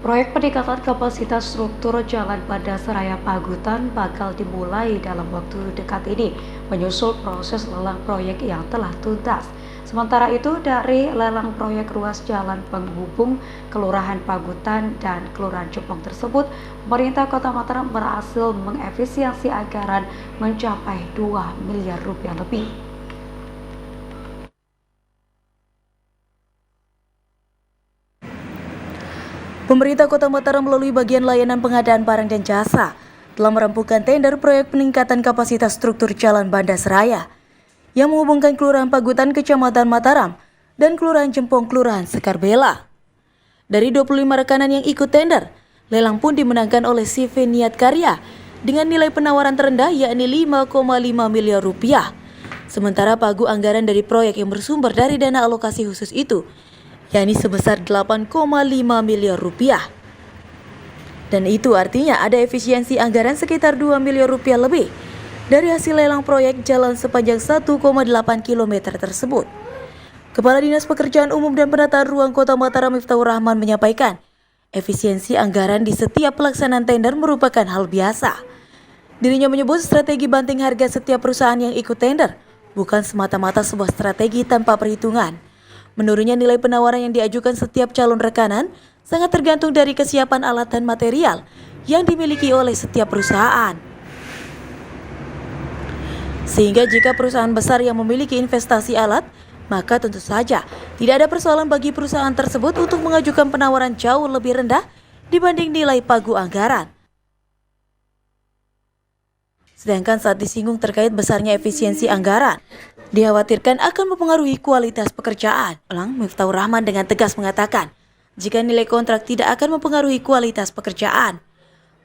Proyek peningkatan kapasitas struktur Jalan Bandarseraya Pagutan bakal dimulai dalam waktu dekat ini, menyusul proses lelang proyek yang telah tuntas. Sementara itu, dari lelang proyek ruas jalan penghubung Kelurahan Pagutan dan Kelurahan Jepong tersebut, pemerintah Kota Mataram berhasil mengefisiensi anggaran mencapai 2 miliar rupiah lebih. Pemerintah Kota Mataram melalui bagian layanan pengadaan barang dan jasa telah merampungkan tender proyek peningkatan kapasitas struktur Jalan Bandarseraya yang menghubungkan Kelurahan Pagutan Kecamatan Mataram dan Kelurahan Jepong Kelurahan Sekarbela. Dari 25 rekanan yang ikut tender, lelang pun dimenangkan oleh CV Niat Karya dengan nilai penawaran terendah yakni 5,5 miliar rupiah. Sementara pagu anggaran dari proyek yang bersumber dari dana alokasi khusus itu yakni sebesar 8,5 miliar rupiah. Dan itu artinya ada efisiensi anggaran sekitar 2 miliar rupiah lebih dari hasil lelang proyek jalan sepanjang 1,8 km tersebut. Kepala Dinas Pekerjaan Umum dan Penataan Ruang Kota Mataram Miftahur Rahman menyampaikan, efisiensi anggaran di setiap pelaksanaan tender merupakan hal biasa. Dirinya menyebut strategi banting harga setiap perusahaan yang ikut tender bukan semata-mata sebuah strategi tanpa perhitungan. Menurutnya nilai penawaran yang diajukan setiap calon rekanan sangat tergantung dari kesiapan alat dan material yang dimiliki oleh setiap perusahaan. Sehingga jika perusahaan besar yang memiliki investasi alat, maka tentu saja tidak ada persoalan bagi perusahaan tersebut untuk mengajukan penawaran jauh lebih rendah dibanding nilai pagu anggaran. Sedangkan saat disinggung terkait besarnya efisiensi anggaran, dikhawatirkan akan mempengaruhi kualitas pekerjaan. Miftahur Rahman dengan tegas mengatakan, jika nilai kontrak tidak akan mempengaruhi kualitas pekerjaan.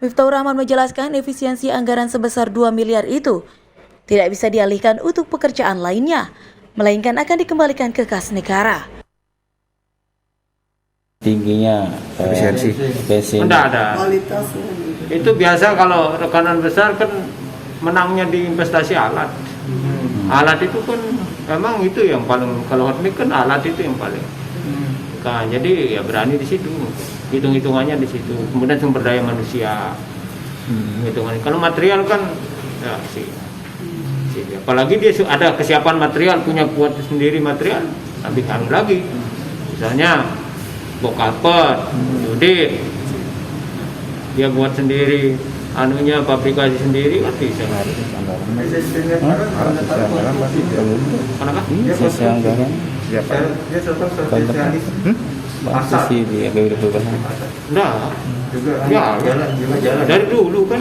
Miftahur Rahman menjelaskan efisiensi anggaran sebesar 2 miliar itu tidak bisa dialihkan untuk pekerjaan lainnya, melainkan akan dikembalikan ke kas negara. Tingginya efisiensi. Enggak ada. Itu biasa kalau rekanan besar kan menangnya di investasi alat. Alat itu kan memang itu yang paling, kalau hotmix kan alat itu yang paling. Nah, jadi ya berani di situ, hitung-hitungannya di situ. Kemudian sumber daya manusia, hitungannya. Kalau material kan ya sih. Apalagi dia ada kesiapan material, punya kuat sendiri material, lebih anu lagi. Misalnya bok karpet, jadi dia buat sendiri, anunya pabrikasi sendiri kan bisa. Sisi anggaran. Masa sih dia udah perubahan. Enggak. Ya, dari dulu kan.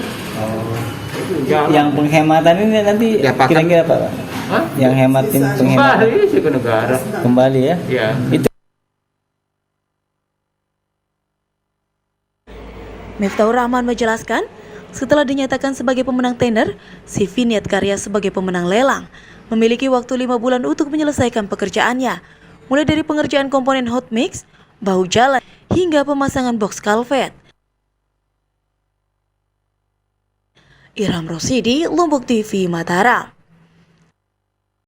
Yang penghematan ini nanti kira-kira apa, Pak? Hah? Yang hematin penghematan Kembali sih ke negara. kembali ya? Ya. Itu Miftahur Rahman menjelaskan, setelah dinyatakan sebagai pemenang tender, CV Niat Karya sebagai pemenang lelang memiliki waktu 5 bulan untuk menyelesaikan pekerjaannya, mulai dari pengerjaan komponen hot mix, bahu jalan, hingga pemasangan box culvert. Ilham Rosidi, Lombok TV, Mataram.